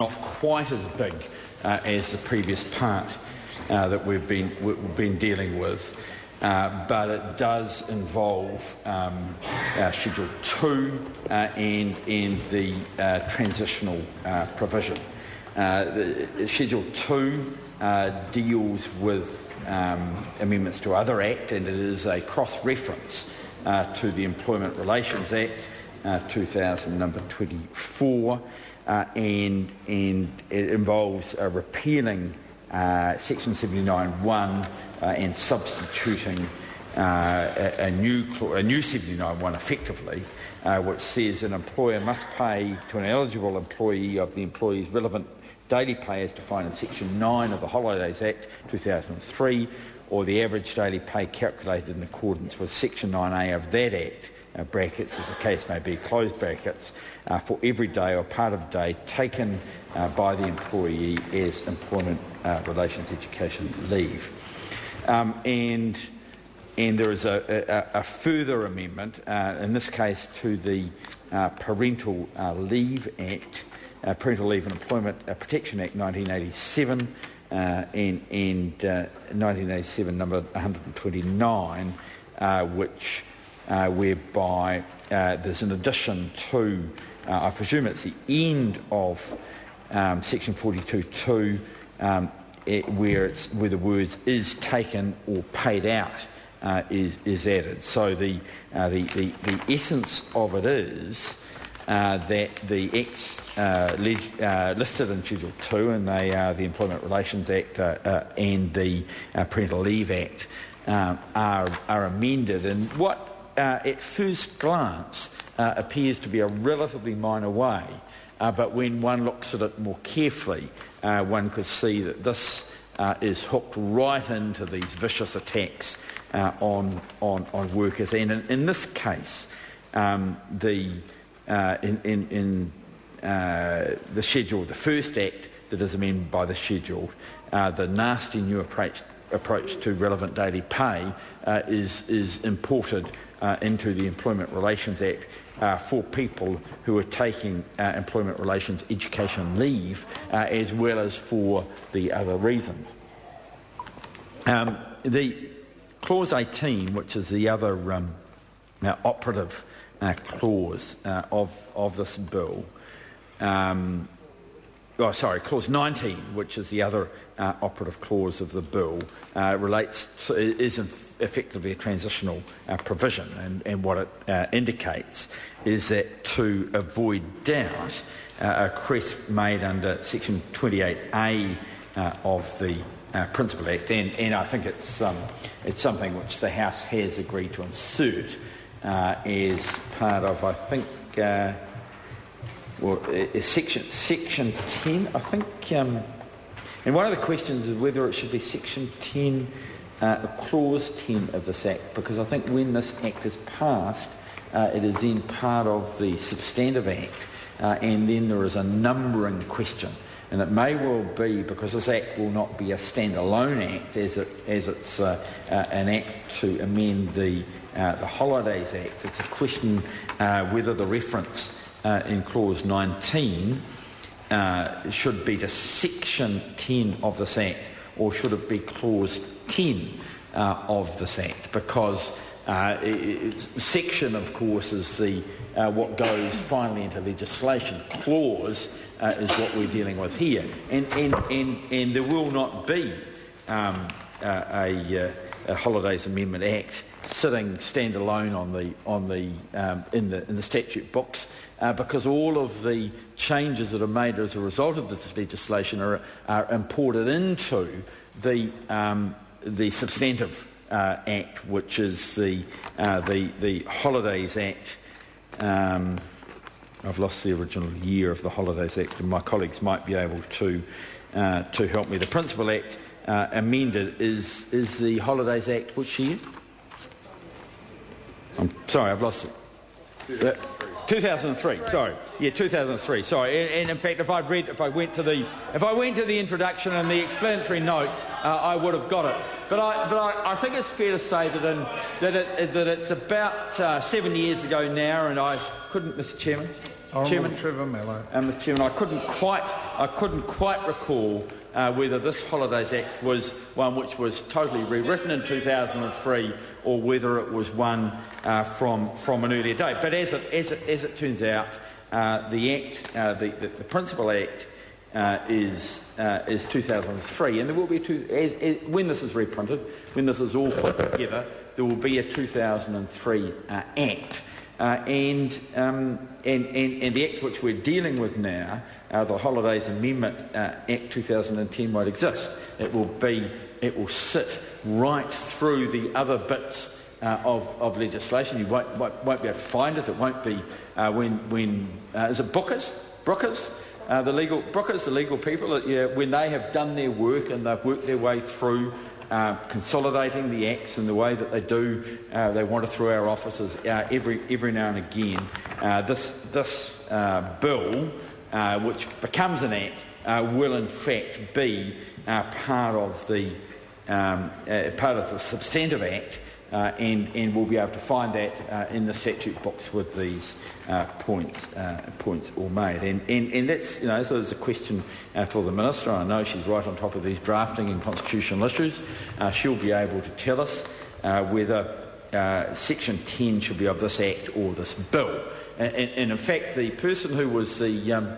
not quite as big as the previous part that we've been dealing with, but it does involve Schedule 2 and the transitional provision. Schedule 2 deals with amendments to other Act, and it is a cross-reference to the Employment Relations Act 2000 number 24, and it involves repealing Section 79(1) and substituting a new 79(1) effectively, which says an employer must pay to an eligible employee of the employee's relevant daily pay as defined in Section 9 of the Holidays Act 2003, or the average daily pay calculated in accordance with Section 9A of that Act, brackets as the case may be, close brackets, for every day or part of day taken by the employee as employment relations education leave. And there is a further amendment, in this case to the Parental Leave Act, Parental Leave and Employment Protection Act 1987, and 1987 number 129, which whereby there's an addition to, I presume it's the end of Section 42.2, where the words "is taken" or "paid out" is added. So the essence of it is that the acts listed in Schedule 2, and they are the Employment Relations Act and the Parental Leave Act, are amended in what at first glance appears to be a relatively minor way, but when one looks at it more carefully, one could see that this is hooked right into these vicious attacks on workers. And in this case, in the schedule, the first act that is amended by the schedule, the nasty new approach to relevant daily pay is imported into the Employment Relations Act for people who are taking employment relations education leave, as well as for the other reasons. The Clause 18, which is the other operative clause of this bill, Clause 19, which is the other operative clause of the bill, is effectively a transitional provision, and what it indicates is that to avoid doubt, a request made under Section 28A of the Principal Act, and I think it's something which the House has agreed to insert as part of, I think, Section 10, I think, and one of the questions is whether it should be Section 10, Clause 10 of this Act, because I think when this Act is passed, it is then part of the Substantive Act, and then there is a numbering question. And it may well be, because this Act will not be a standalone Act, as it's an Act to amend the Holidays Act. It's a question whether the reference in Clause 19 should be to Section 10 of this Act, or should it be Clause 10 of this Act? Because section, of course, is what goes finally into legislation. Clause is what we're dealing with here, and there will not be a Holidays Amendment Act sitting standalone in the statute books, because all of the changes that are made as a result of this legislation are imported into the Substantive Act, which is the Holidays Act. I've lost the original year of the Holidays Act, and my colleagues might be able to help me. The Principal Act amended is the Holidays Act which year? I'm sorry, I've lost it. 2003. Sorry, yeah, 2003. Sorry, and in fact, if I went to the introduction and the explanatory note, I would have got it. But I think it's fair to say that it's about 7 years ago now, and I couldn't, Mr. Chairman. Chairman, Trevor Mallow. Mr. Chairman, I couldn't quite recall whether this Holidays Act was one which was totally rewritten in 2003 or whether it was one from an earlier date. But as it turns out, the Act, the Principal Act, is 2003, and there will be when this is reprinted, when this is all put together, there will be a 2003 Act. And the Act which we're dealing with now, the Holidays Amendment Act 2010, won't exist. It will sit right through the other bits of legislation. You won't be able to find it. It won't be when is it Brookers? The legal people, when they have done their work and they've worked their way through consolidating the acts in the way that they do, they wander through our offices every now and again. This bill, which becomes an act, will in fact be part of the substantive act, and we'll be able to find that in the statute books with these points all made. And that's, so there's a question for the Minister. I know she's right on top of these drafting and constitutional issues. She'll be able to tell us whether Section 10 should be of this Act or this bill. And in fact, the person who was the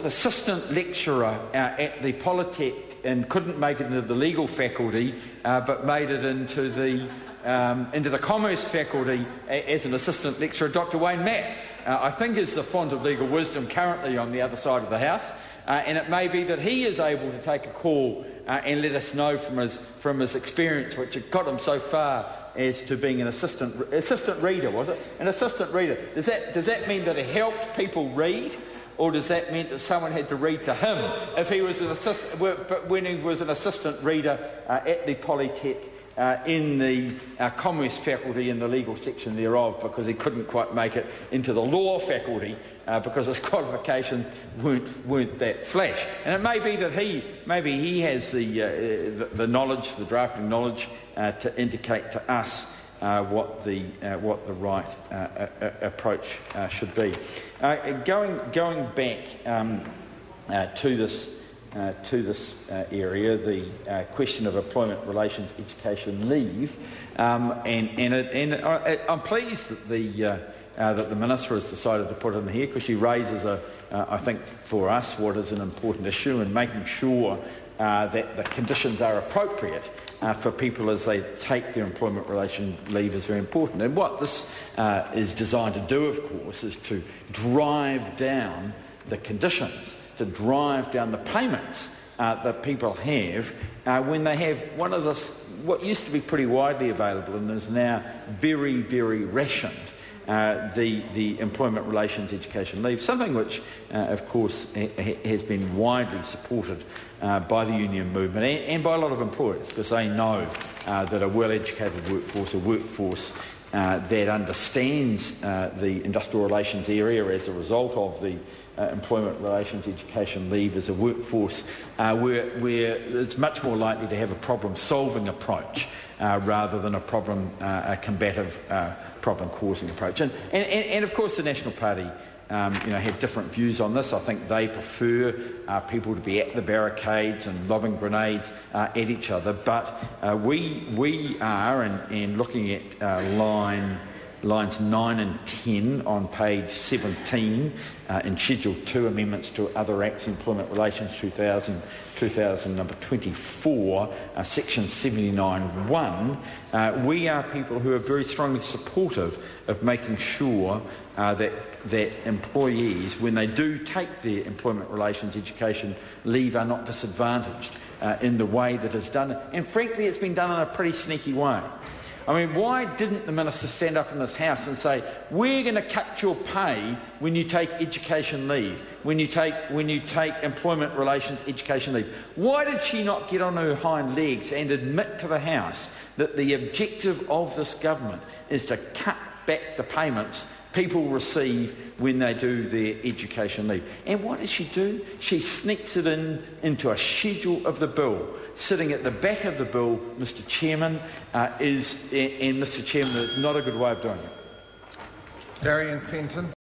assistant lecturer at the Polytech and couldn't make it into the legal faculty, but made it into the commerce faculty as an assistant lecturer, Dr. Wayne Matt, I think is the font of legal wisdom currently on the other side of the House, and it may be that he is able to take a call and let us know from his experience, which had got him so far as to being an assistant reader, was it? An assistant reader. Does that mean that it helped people read? Or does that mean that someone had to read to him if he was when he was an assistant reader at the Polytech in the commerce faculty in the legal section thereof, because he couldn't quite make it into the law faculty because his qualifications weren't that flash. And it may be that he has the knowledge, the drafting knowledge, to indicate to us what the right approach should be. Going back to this area, the question of employment relations education leave, and I'm pleased that the Minister has decided to put it in here, because she raises I think for us what is an important issue, and making sure that the conditions are appropriate for people as they take their employment relation leave is very important. And what this is designed to do, of course, is to drive down the conditions, to drive down the payments that people have when they have one of this, what used to be pretty widely available and is now very, very rationed, the employment relations education leave, something which, of course, has been widely supported by the union movement and by a lot of employers, because they know that a well-educated workforce, a workforce that understands the industrial relations area as a result of the employment relations education leave, is a workforce where it's much more likely to have a problem-solving approach rather than a combative problem-causing approach. And of course the National Party have different views on this. I think they prefer people to be at the barricades and lobbing grenades at each other. But we are, and looking at lines 9 and 10 on page 17 in Schedule 2, Amendments to Other Acts, Employment Relations 2000 number 24, Section 79(1), we are people who are very strongly supportive of making sure that employees, when they do take their employment relations education leave, are not disadvantaged in the way that is done. And frankly, it's been done in a pretty sneaky way. I mean, why didn't the Minister stand up in this House and say, we're going to cut your pay when you take education leave, when you take employment relations education leave? Why did she not get on her hind legs and admit to the House that the objective of this government is to cut back the payments people receive when they do their education leave. And what does she do? She sneaks it into a schedule of the bill. Sitting at the back of the bill, Mr Chairman, Mr Chairman, is not a good way of doing it. Darian Fenton.